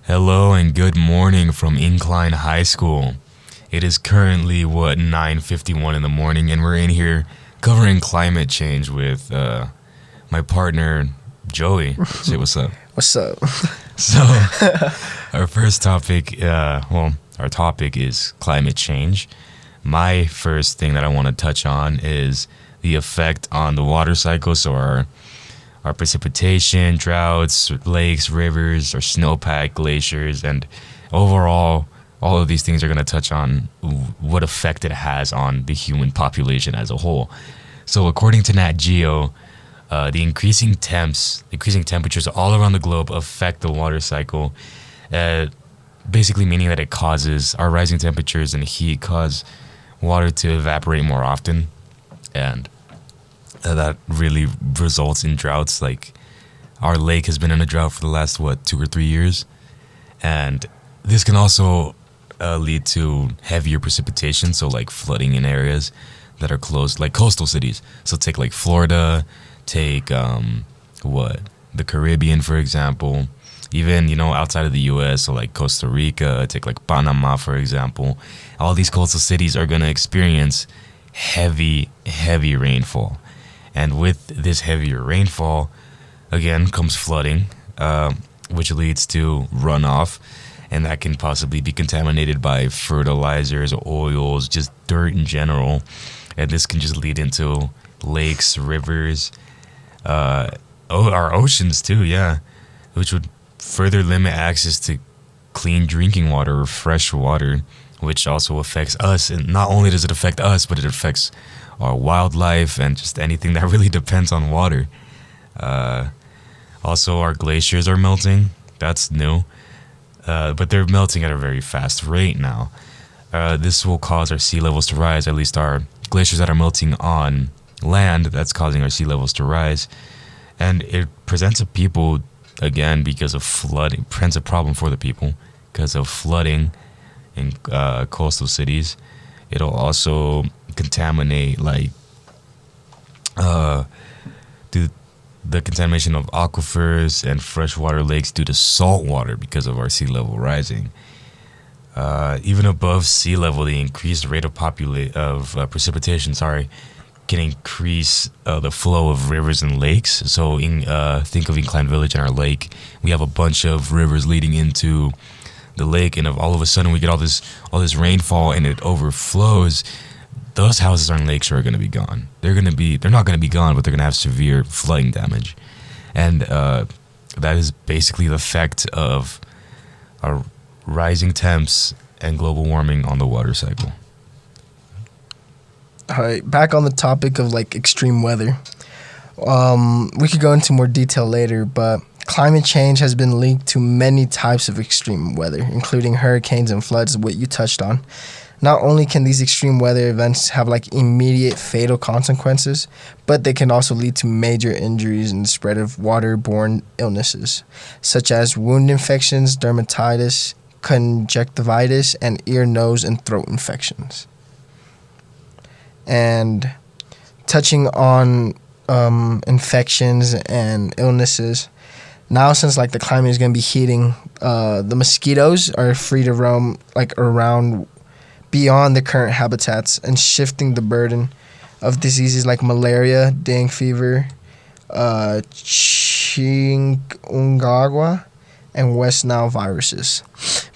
Hello and good morning from Incline High School. It is currently 9:51 in the morning, and we're in here covering climate change with my partner Joey. Say what's up. What's up? So, our first topic, our topic is climate change. My first thing that I want to touch on is the effect on the water cycle. So our precipitation, droughts, lakes, rivers, our snowpack, glaciers, and overall, all of these things are going to touch on what effect it has on the human population as a whole. So according to Nat Geo, the increasing temperatures all around the globe affect the water cycle, basically meaning that it causes our rising temperatures and heat cause water to evaporate more often, and that really results in droughts. Like our lake has been in a drought for the last 2 or 3 years, and this can also lead to heavier precipitation, so like flooding in areas that are close, like coastal cities. So take like Florida, take the Caribbean, for example, even outside of the US, so like Costa Rica, take like Panama, for example. All these coastal cities are going to experience heavy rainfall. And with this heavier rainfall, again, comes flooding, which leads to runoff, and that can possibly be contaminated by fertilizers, oils, just dirt in general. And this can just lead into lakes, rivers, our oceans too, which would further limit access to clean drinking water or fresh water, which also affects us. And not only does it affect us, but it affects our wildlife and just anything that really depends on water. Also, our glaciers are melting. That's new. But they're melting at a very fast rate now. This will cause our sea levels to rise, at least our glaciers that are melting on land, that's causing our sea levels to rise. And it presents a people, again, because of flooding, presents a problem for the people because of flooding in coastal cities. It'll also contaminate the contamination of aquifers and freshwater lakes due to salt water because of our sea level rising. Even above sea level, the increased rate of precipitation can increase the flow of rivers and lakes. So think of Incline Village and our lake. We have a bunch of rivers leading into the lake, and if all of a sudden we get all this rainfall and it overflows, those houses on lakes are going to be gone. They're not going to be gone, but they're going to have severe flooding damage. And that is basically the effect of our rising temps and global warming on the water cycle. All right, back on the topic of like extreme weather. We could go into more detail later, but climate change has been linked to many types of extreme weather, including hurricanes and floods, what you touched on. Not only can these extreme weather events have like immediate fatal consequences, but they can also lead to major injuries and the spread of waterborne illnesses, such as wound infections, dermatitis, conjunctivitis, and ear, nose, and throat infections. And touching on infections and illnesses, now since like the climate is going to be heating, the mosquitoes are free to roam like around beyond the current habitats and shifting the burden of diseases like malaria, dengue fever, chikungunya, and West Nile viruses.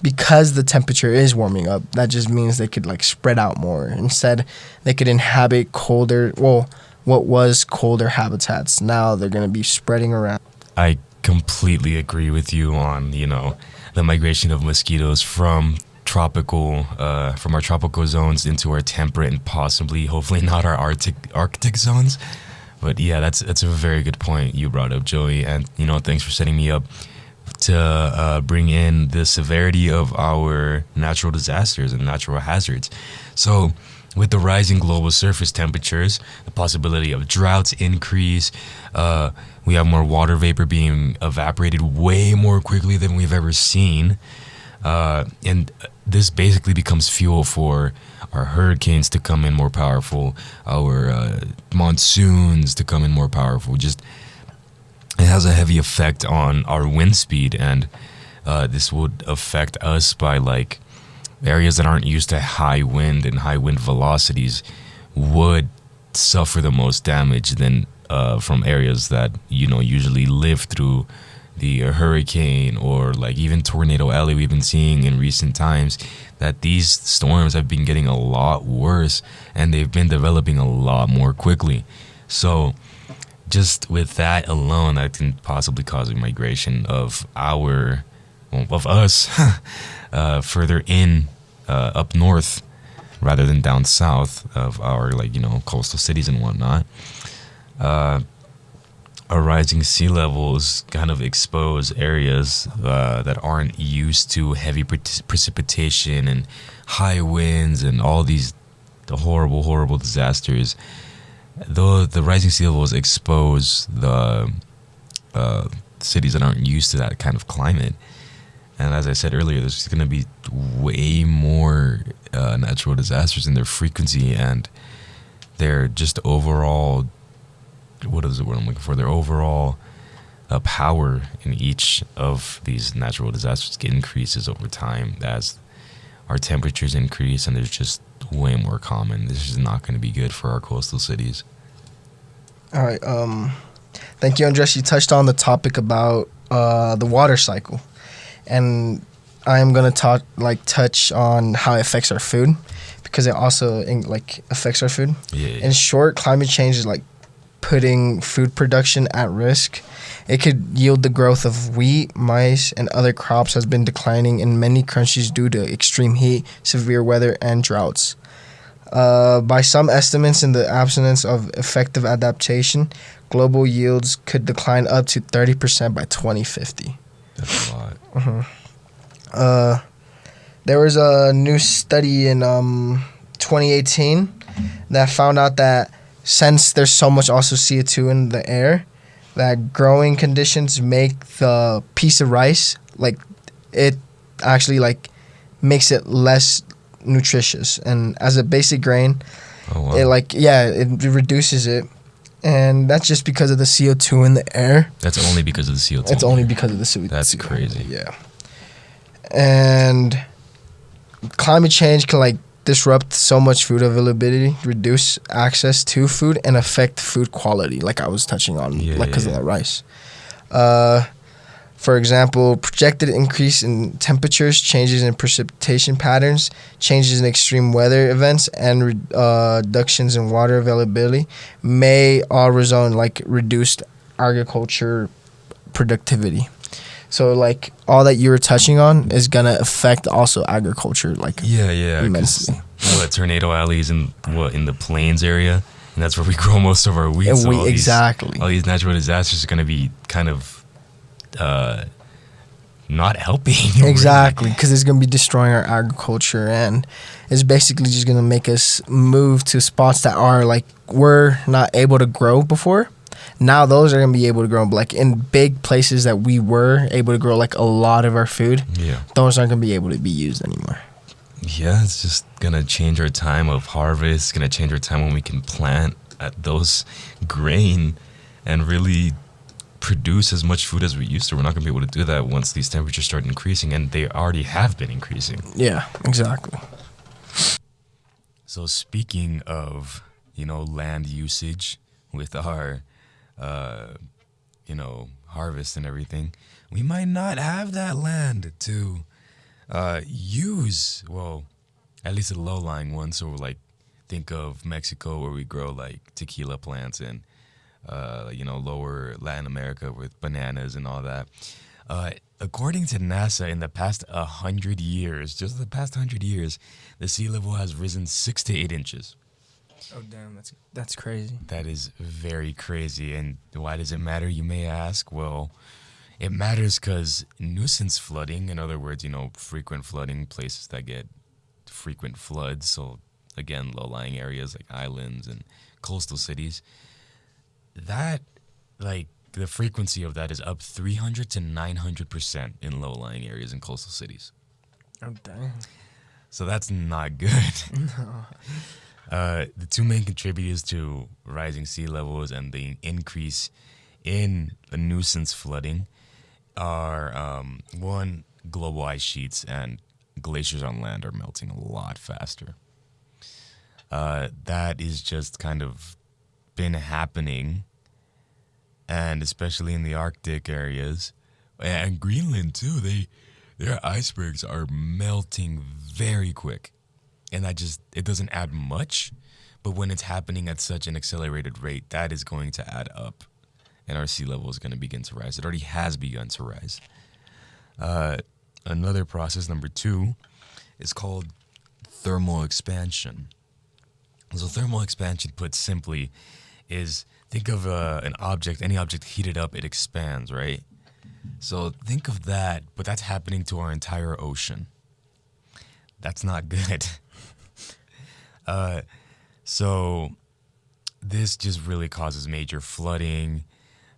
Because the temperature is warming up, that just means they could like spread out more. Instead, they could inhabit what was colder habitats. Now they're going to be spreading around. I completely agree with you on, the migration of mosquitoes from our tropical zones into our temperate and possibly, hopefully not our Arctic zones. But yeah, that's a very good point you brought up, Joey. And, thanks for setting me up to bring in the severity of our natural disasters and natural hazards. So with the rising global surface temperatures, the possibility of droughts increase. We have more water vapor being evaporated way more quickly than we've ever seen. And this basically becomes fuel for our hurricanes to come in more powerful, our monsoons to come in more powerful. Just it has a heavy effect on our wind speed, and this would affect us by like areas that aren't used to high wind and high wind velocities would suffer the most damage than from areas that usually live through the hurricane or like even Tornado Alley. We've been seeing in recent times that these storms have been getting a lot worse and they've been developing a lot more quickly. So just with that alone, that can possibly cause a migration of us further in up north rather than down south of our coastal cities and whatnot. Our rising sea levels kind of expose areas that aren't used to heavy precipitation and high winds and all the horrible disasters. Though the rising sea levels expose the cities that aren't used to that kind of climate. And as I said earlier, there's going to be way more natural disasters in their frequency and their just overall, what is the word I'm looking for? Their overall power in each of these natural disasters increases over time as our temperatures increase, and there's just way more common. This is not going to be good for our coastal cities. All right. Thank you, Andres. You touched on the topic about the water cycle, and I am gonna touch on how it affects our food, because it also affects our food. Yeah. In short, climate change is like putting food production at risk. It could yield the growth of wheat, maize, and other crops has been declining in many countries due to extreme heat, severe weather, and droughts. By some estimates, in the absence of effective adaptation, global yields could decline up to 30% by 2050. That's a lot. Mm-hmm. There was a new study in 2018 that found out that since there's so much also CO2 in the air, that growing conditions make the piece of rice, it actually makes it less nutritious. And as a basic grain, it reduces it. And that's just because of the CO2 in the air. That's only because of the CO2. It's only because of the CO2. That's crazy. Yeah. And climate change can disrupt so much food availability, reduce access to food, and affect food quality, like I was touching on, because of that rice. For example, projected increase in temperatures, changes in precipitation patterns, changes in extreme weather events, and reductions in water availability may all result in reduced agriculture productivity. So all that you were touching on is gonna affect also agriculture immensely. Tornado Alley is in the plains area, and that's where we grow most of our wheat. And so all these natural disasters are gonna be kind of not helping. Exactly, because it's gonna be destroying our agriculture, and it's basically just gonna make us move to spots that are we're not able to grow before. Now those are going to be able to grow, but in big places that we were able to grow a lot of our food, those aren't going to be able to be used anymore. Yeah, it's just going to change our time of harvest. It's going to change our time when we can plant those grain and really produce as much food as we used to. We're not going to be able to do that once these temperatures start increasing, and they already have been increasing. Yeah, exactly. So speaking of, land usage with our harvest and everything, we might not have that land to use, at least a low-lying one. So think of Mexico, where we grow tequila plants, and lower Latin America with bananas and all that. According to NASA, in the past 100 years, just the past 100 years, the sea level has risen 6 to 8 inches. Oh, damn, that's crazy. That is very crazy. And why does it matter, you may ask? Well, it matters because nuisance flooding, in other words, frequent flooding, places that get frequent floods, so again, low-lying areas like islands and coastal cities, that, the frequency of that is up 300 to 900% in low-lying areas in coastal cities. Oh, damn. So that's not good. No. The two main contributors to rising sea levels and the increase in the nuisance flooding are, one, global ice sheets and glaciers on land are melting a lot faster. That is just kind of been happening, and especially in the Arctic areas and Greenland too. Their icebergs are melting very quick, and it doesn't add much, but when it's happening at such an accelerated rate, that is going to add up, and our sea level is going to begin to rise. It already has begun to rise. Another process, number 2, is called thermal expansion. So thermal expansion, put simply, is think of an object, any object heated up, it expands, right? So think of that, but that's happening to our entire ocean. That's not good. So this just really causes major flooding,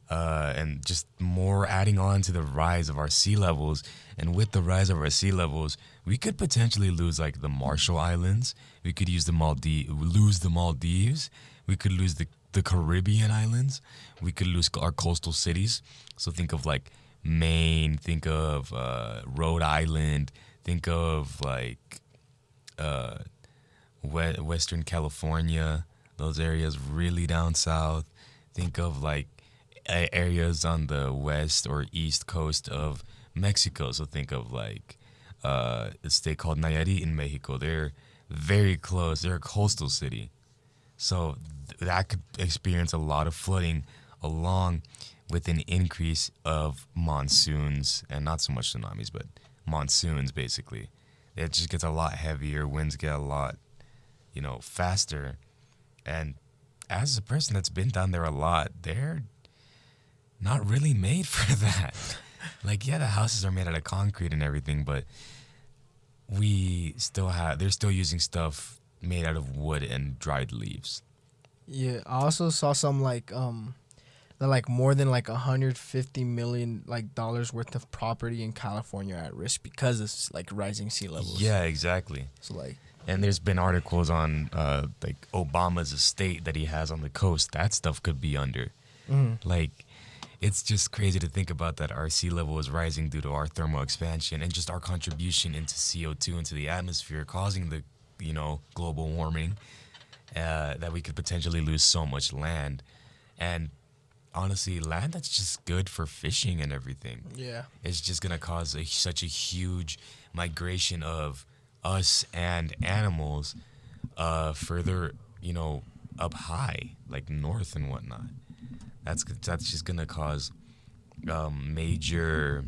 and just more adding on to the rise of our sea levels. And with the rise of our sea levels, we could potentially lose like the Marshall Islands. We could lose the Maldives. We could lose the Caribbean islands. We could lose our coastal cities. So think of like Maine, think of Rhode Island, think of like Western California, those areas really down south. Think of like areas on the west or east coast of Mexico. So think of like a state called Nayarit in Mexico. They're very close. They're a coastal city. So that could experience a lot of flooding along with an increase of monsoons, and not so much tsunamis, but monsoons basically. It just gets a lot heavier. Winds get a lot, faster. And as a person that's been down there a lot, they're not really made for that. Like, yeah, the houses are made out of concrete and everything, but they're still using stuff made out of wood and dried leaves. Yeah, I also saw some like that like more than like $150 million like dollars worth of property in California are at risk because of like rising sea levels. Yeah, exactly. So like, and there's been articles on like Obama's estate that he has on the coast. That stuff could be under. Like, it's just crazy to think about that our sea level is rising due to our thermal expansion and just our contribution into CO2 into the atmosphere, causing the global warming, that we could potentially lose so much land. And honestly, land that's just good for fishing and everything. Yeah. It's just going to cause such a huge migration of us and animals further, up high, like north and whatnot. That's just going to cause major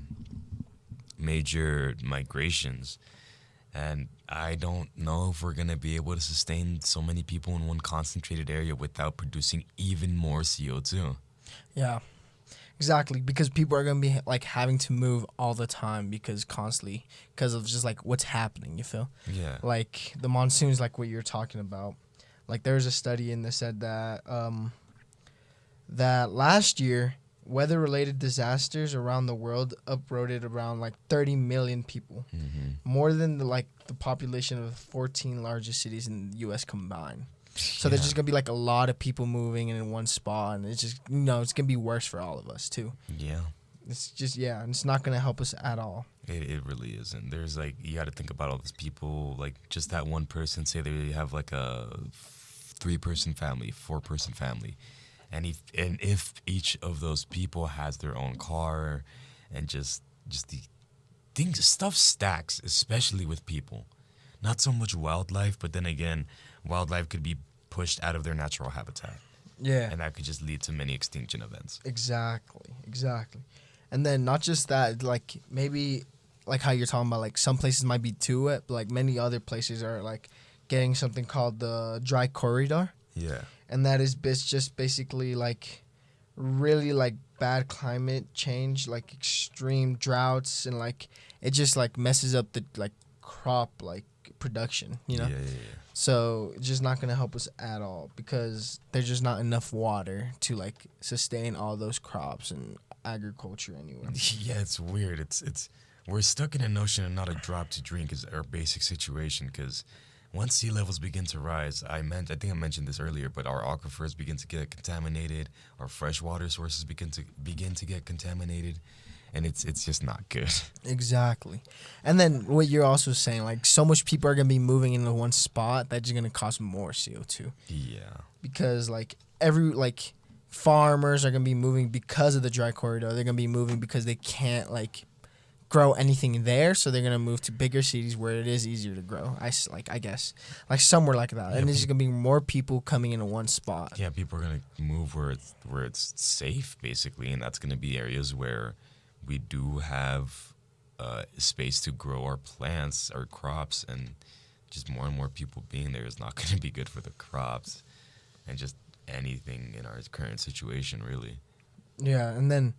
migrations. And I don't know if we're going to be able to sustain so many people in one concentrated area without producing even more CO2. Yeah, exactly. Because people are going to be like having to move all the time because of just like what's happening, you feel? Yeah. Like the monsoons, like what you're talking about. Like there's a study in that said that that last year, weather-related disasters around the world uprooted around like 30 million people, more than the population of the 14 largest cities in the U.S. combined. So there's just gonna be like a lot of people moving in one spot, and it's just it's gonna be worse for all of us too. Yeah. It's just and it's not gonna help us at all. It really isn't. There's like, you got to think about all these people, like just that one person. Say they have like a 3-person family, 4-person family. And if each of those people has their own car, and just the things, stuff stacks, especially with people. Not so much wildlife, but then again, wildlife could be pushed out of their natural habitat. Yeah. And that could just lead to many extinction events. Exactly. And then not just that, like maybe like how you're talking about, like some places might be too wet, but like many other places are like getting something called the dry corridor. Yeah. And that is just basically like really like bad climate change, like extreme droughts, and like it just like messes up the like crop like production, Yeah. So it's just not gonna help us at all because there's just not enough water to like sustain all those crops and agriculture anyway. Yeah, it's weird. It's we're stuck in an ocean and not a drop to drink is our basic situation, because once sea levels begin to rise, I think I mentioned this earlier, but our aquifers begin to get contaminated, our freshwater sources begin to get contaminated, and it's just not good. Exactly. And then what you're also saying, like so much people are gonna be moving into one spot that's gonna cause more CO2. Yeah. Because like farmers are gonna be moving because of the dry corridor. They're gonna be moving because they can't like grow anything there, so they're gonna move to bigger cities where it is easier to grow. I guess like somewhere like that, and there's gonna be more people coming into one spot. Yeah, people are gonna move where it's safe, basically, and that's gonna be areas where we do have space to grow our plants, our crops, and just more and more people being there is not gonna be good for the crops, and just anything in our current situation, really. Yeah, and then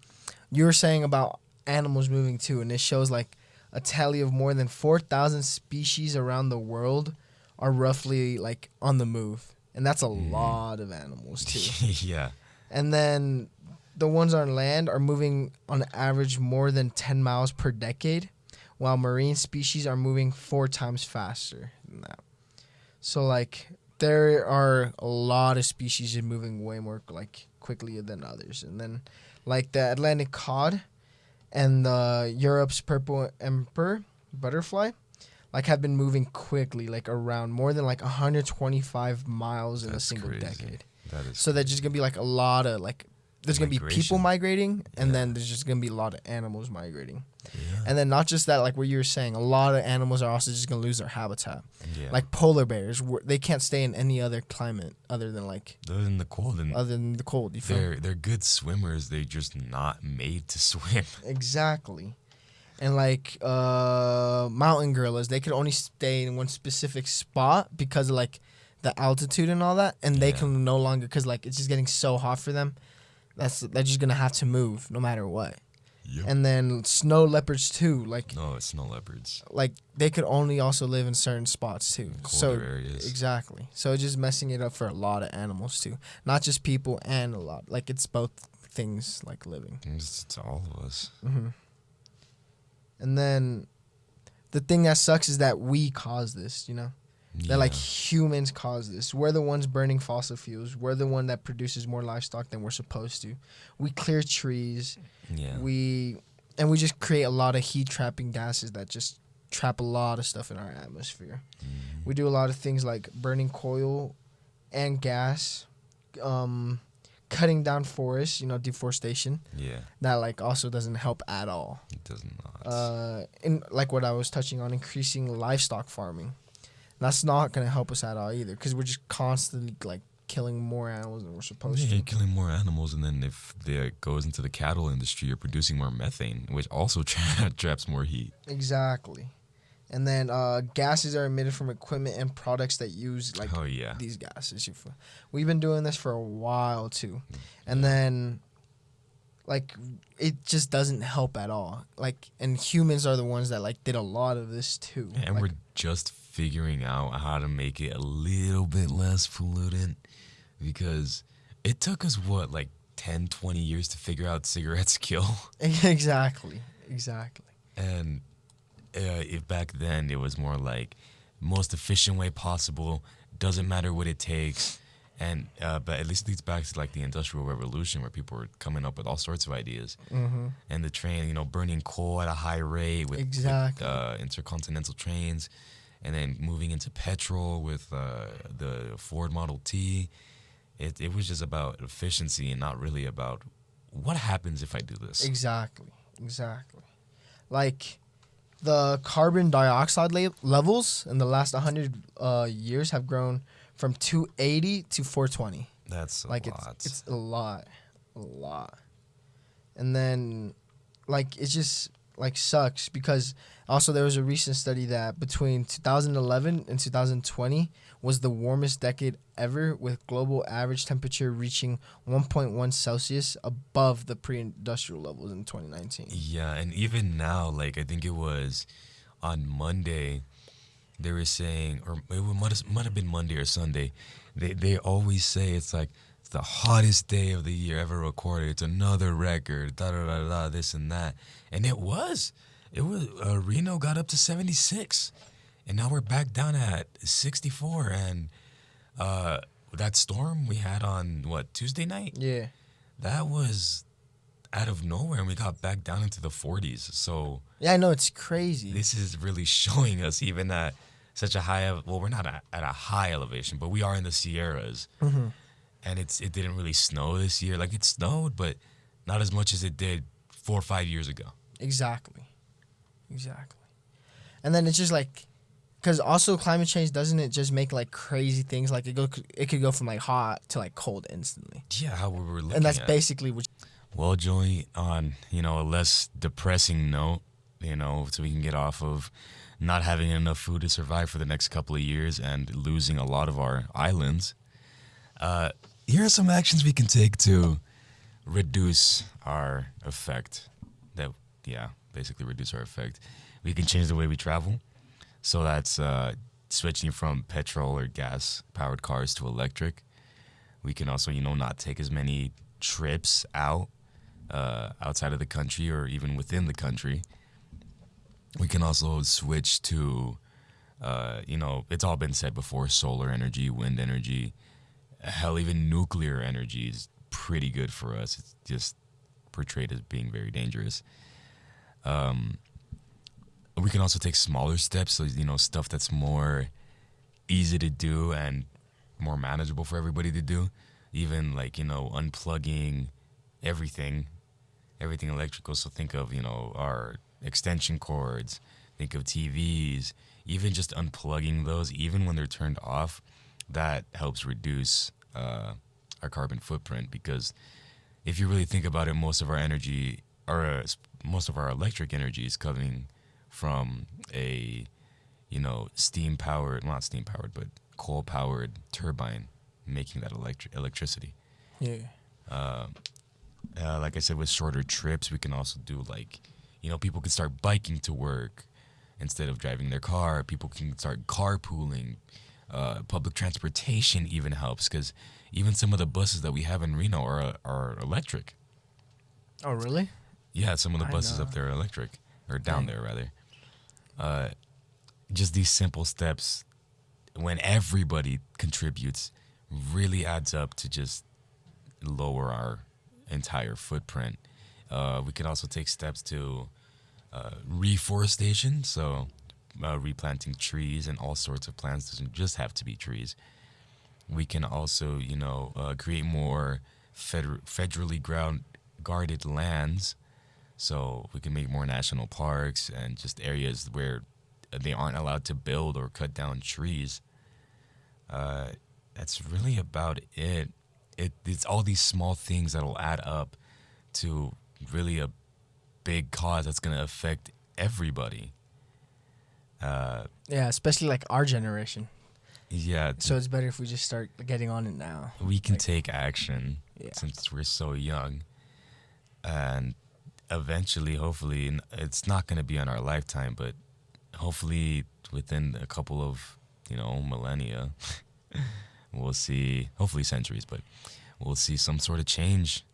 you were saying about animals moving too, and it shows like a tally of more than 4,000 species around the world are roughly like on the move, and that's a lot of animals too. Yeah. And then the ones on land are moving on average more than 10 miles per decade, while marine species are moving 4 times faster than that. So like there are a lot of species moving way more like quickly than others. And then like the Atlantic cod and the Europe's purple emperor butterfly like have been moving quickly, like around more than like 125 miles in a single decade. That is so there's just gonna be like a lot of like there's gonna be people migrating, and then there's just gonna be a lot of animals migrating. Yeah. And then not just that, like what you were saying, a lot of animals are also just gonna lose their habitat. Yeah. Like polar bears, they can't stay in any other climate other than the cold. And other than the cold. You feel? they're good swimmers. They're just not made to swim. Exactly. And like mountain gorillas, they could only stay in one specific spot because of like the altitude and all that, and they can no longer, because like it's just getting so hot for them. They're just gonna have to move no matter what. Yep. And then snow leopards too, like No, it's snow leopards. like they could only also live in certain spots too. Colder areas. Exactly. So it's just messing it up for a lot of animals too, not just people, and a lot like it's both things like living. It's all of us. Mm-hmm. And then the thing that sucks is that we cause this, you know? Yeah. That like humans cause this. We're the ones burning fossil fuels. We're the one that produces more livestock than we're supposed to. We clear trees. Yeah. We just create a lot of heat trapping gases that just trap a lot of stuff in our atmosphere. Mm. We do a lot of things like burning coal and gas, cutting down forests, deforestation. Yeah. That like also doesn't help at all. It does not. In like what I was touching on, increasing livestock farming. That's not going to help us at all either, because we're just constantly like killing more animals than we're supposed to. You're killing more animals, and then if it goes into the cattle industry, you're producing more methane, which also traps more heat. Exactly. And then gases are emitted from equipment and products that use like these gases. We've been doing this for a while too. And then like it just doesn't help at all. Like, and humans are the ones that like did a lot of this too. And like, we're just figuring out how to make it a little bit less pollutant, because it took us like 10, 20 years to figure out cigarettes kill. Exactly. And if back then it was more like most efficient way possible, doesn't matter what it takes. And but at least it leads back to like the Industrial Revolution, where people were coming up with all sorts of ideas. Mm-hmm. And the train, burning coal at a high rate with intercontinental trains, and then moving into petrol with the Ford Model T. It was just about efficiency and not really about what happens if I do this. Exactly. Like the carbon dioxide levels in the last 100 years have grown from 280 to 420. That's a lot. It's a lot. And then, like, it just, like, sucks, because also there was a recent study that between 2011 and 2020 was the warmest decade ever, with global average temperature reaching 1.1 Celsius above the pre-industrial levels in 2019. Yeah, and even now, like, I think it was on Monday, they were saying, or it might have been Monday or Sunday, they always say it's like, it's the hottest day of the year ever recorded. It's another record, this and that. And it was. Reno got up to 76. And now we're back down at 64. And that storm we had on, Tuesday night? Yeah. That was out of nowhere and we got back down into the 40s. So Yeah, I know, it's crazy. this is really showing us even at such a high, well, we're not at a high elevation, but we are in the Sierras. And it didn't really snow this year. Like, it snowed, but not as much as it did 4 or 5 years ago. Exactly. And then it's just like, because also climate change, doesn't it just make like crazy things? Like it could go from like hot to like cold instantly. Yeah, how we were looking And that's at. basically what. Well, Joey, on, a less depressing note, so we can get off of not having enough food to survive for the next couple of years and losing a lot of our islands. Here are some actions we can take to reduce our effect. Basically reduce our effect. We can change the way we travel. So that's switching from petrol or gas-powered cars to electric. We can also, not take as many trips outside of the country or even within the country. We can also switch to, it's all been said before, solar energy, wind energy. Hell, even nuclear energy is pretty good for us. It's just portrayed as being very dangerous. We can also take smaller steps, so stuff that's more easy to do and more manageable for everybody to do. Even like unplugging everything electrical. So think of our extension cords. Think of TVs. Even just unplugging those, even when they're turned off, that helps reduce our carbon footprint. Because if you really think about it, most of our energy, or most of our electric energy, is coming from a not steam powered but coal powered turbine making that electricity. Yeah. Like I said, with shorter trips, we can also do people can start biking to work instead of driving their car. People can start carpooling. Public transportation even helps, because even some of the buses that we have in Reno are electric. Oh, really? Yeah, some of the I buses know. up there are electric, or down there rather. Just these simple steps, when everybody contributes, really adds up to just lower our entire footprint. We can also take steps to reforestation, so replanting trees and all sorts of plants. Doesn't just have to be trees. We can also, create more federally guarded lands, so we can make more national parks and just areas where they aren't allowed to build or cut down trees. That's really about it. It's all these small things that'll add up to really a big cause that's going to affect everybody. Yeah, especially like our generation. Yeah. So it's better if we just start getting on it now. We can take action Yeah. since we're so young. And eventually, hopefully, it's not going to be in our lifetime, but hopefully within a couple of, millennia, we'll see, hopefully centuries, but we'll see some sort of change,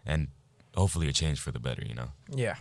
and hopefully a change for the better, Yeah.